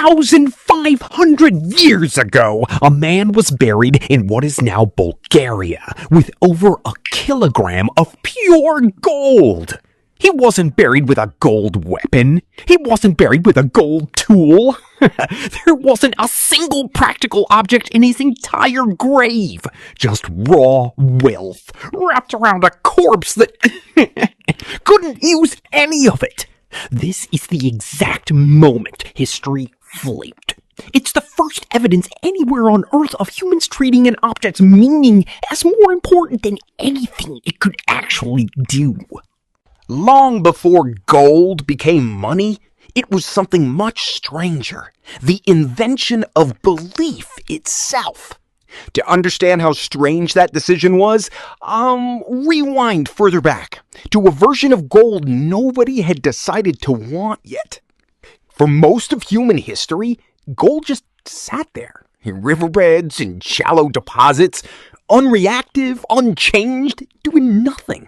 1,500 years ago, a man was buried in what is now Bulgaria with over a kilogram of pure gold. He wasn't buried with a gold weapon. He wasn't buried with a gold tool. There wasn't a single practical object in his entire grave. Just raw wealth wrapped around a corpse that couldn't use any of it. This is the exact moment history flipped. It's the first evidence anywhere on Earth of humans treating an object's meaning as more important than anything it could actually do. Long before gold became money, it was something much stranger. The invention of belief itself. To understand how strange that decision was, rewind further back to a version of gold nobody had decided to want yet. For most of human history, gold just sat there in riverbeds and shallow deposits, unreactive, unchanged, doing nothing.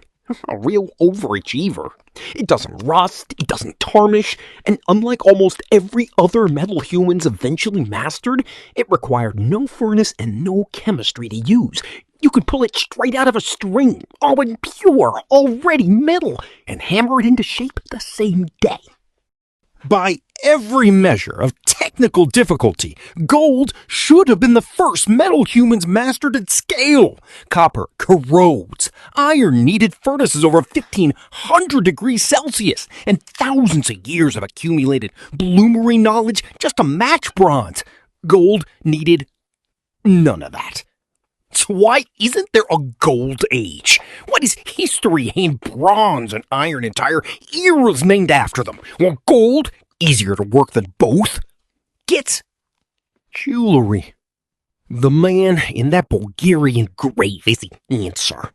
A real overachiever. It doesn't rust, it doesn't tarnish, and unlike almost every other metal humans eventually mastered, it required no furnace and no chemistry to use. You could pull it straight out of a string, all in pure, already metal, and hammer it into shape the same day. By every measure of technical difficulty, gold should have been the first metal humans mastered at scale. Copper corrodes. Iron needed furnaces over 1,500 degrees Celsius and thousands of years of accumulated bloomery knowledge just to match bronze. Gold needed none of that. So why isn't there a gold age? Why does history hand bronze and iron entire eras named after them? Well, gold, easier to work than both, gets jewelry. The man in that Bulgarian grave is the answer.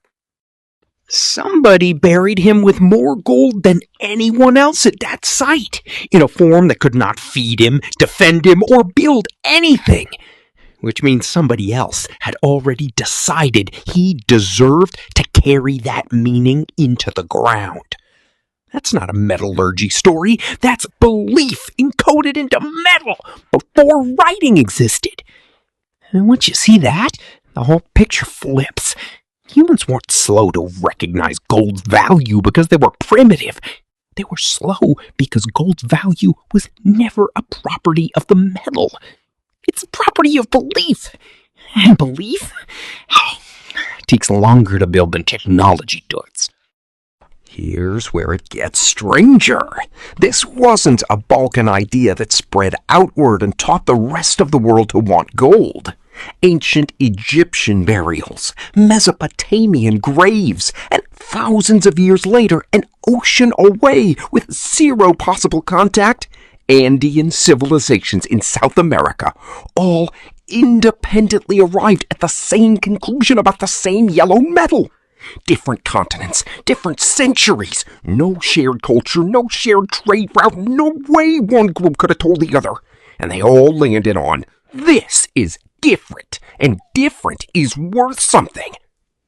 Somebody buried him with more gold than anyone else at that site, in a form that could not feed him, defend him, or build anything. Which means somebody else had already decided he deserved to carry that meaning into the ground. That's not a metallurgy story. That's belief encoded into metal before writing existed. And once you see that, the whole picture flips. Humans weren't slow to recognize gold's value because they were primitive. They were slow because gold's value was never a property of the metal. It's a property of belief. And belief takes longer to build than technology does. Here's where it gets stranger. This wasn't a Balkan idea that spread outward and taught the rest of the world to want gold. Ancient Egyptian burials, Mesopotamian graves, and thousands of years later, an ocean away with zero possible contact, Andean civilizations in South America all independently arrived at the same conclusion about the same yellow metal. Different continents, different centuries, no shared culture, no shared trade route, no way one group could have told the other. And they all landed on, this is different, and different is worth something.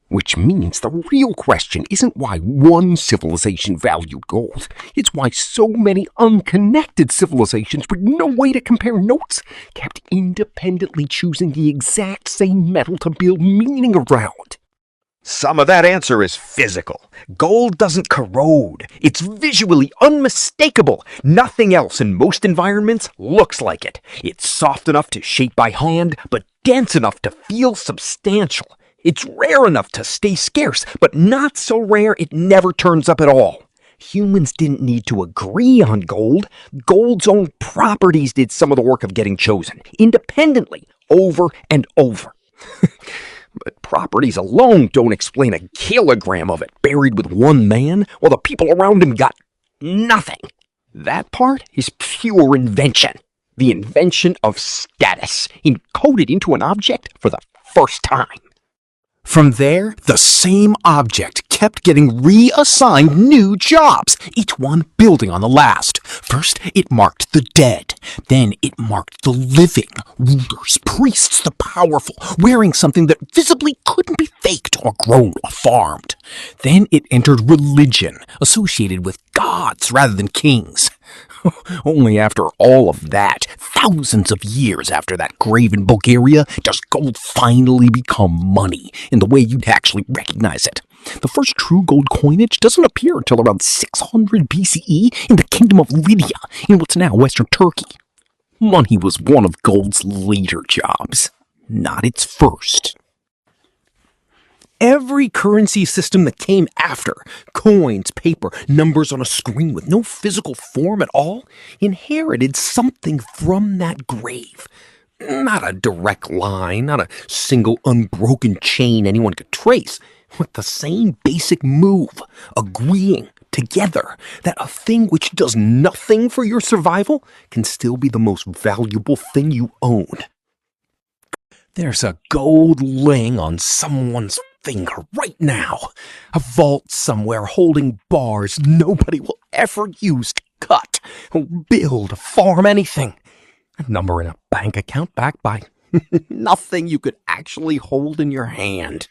Which means the real question isn't why one civilization valued gold. It's why so many unconnected civilizations with no way to compare notes kept independently choosing the exact same metal to build meaning around. Some of that answer is physical. Gold doesn't corrode. It's visually unmistakable. Nothing else in most environments looks like it. It's soft enough to shape by hand, but dense enough to feel substantial. It's rare enough to stay scarce, but not so rare it never turns up at all. Humans didn't need to agree on gold. Gold's own properties did some of the work of getting chosen, independently, over and over. But properties alone don't explain a kilogram of it buried with one man, while the people around him got nothing. That part is pure invention. The invention of status, encoded into an object for the first time. From there, the same object kept getting reassigned new jobs, each one building on the last. First, it marked the dead. Then it marked the living, rulers, priests, the powerful, wearing something that visibly couldn't be faked or grown or farmed. Then it entered religion, associated with gods rather than kings. Only after all of that, thousands of years after that grave in Bulgaria, does gold finally become money in the way you'd actually recognize it. The first true gold coinage doesn't appear until around 600 BCE in the Kingdom of Lydia, in what's now Western Turkey. Money was one of gold's later jobs, not its first. Every currency system that came after, coins, paper, numbers on a screen with no physical form at all, inherited something from that grave. Not a direct line, not a single unbroken chain anyone could trace, with the same basic move, agreeing together that a thing which does nothing for your survival can still be the most valuable thing you own. There's a gold ring on someone's finger right now. A vault somewhere holding bars nobody will ever use to cut, build, farm anything. A number in a bank account backed by nothing you could actually hold in your hand.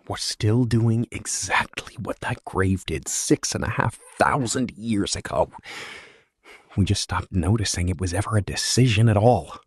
We're still doing exactly what that grave did 6,500 years ago. We just stopped noticing it was ever a decision at all.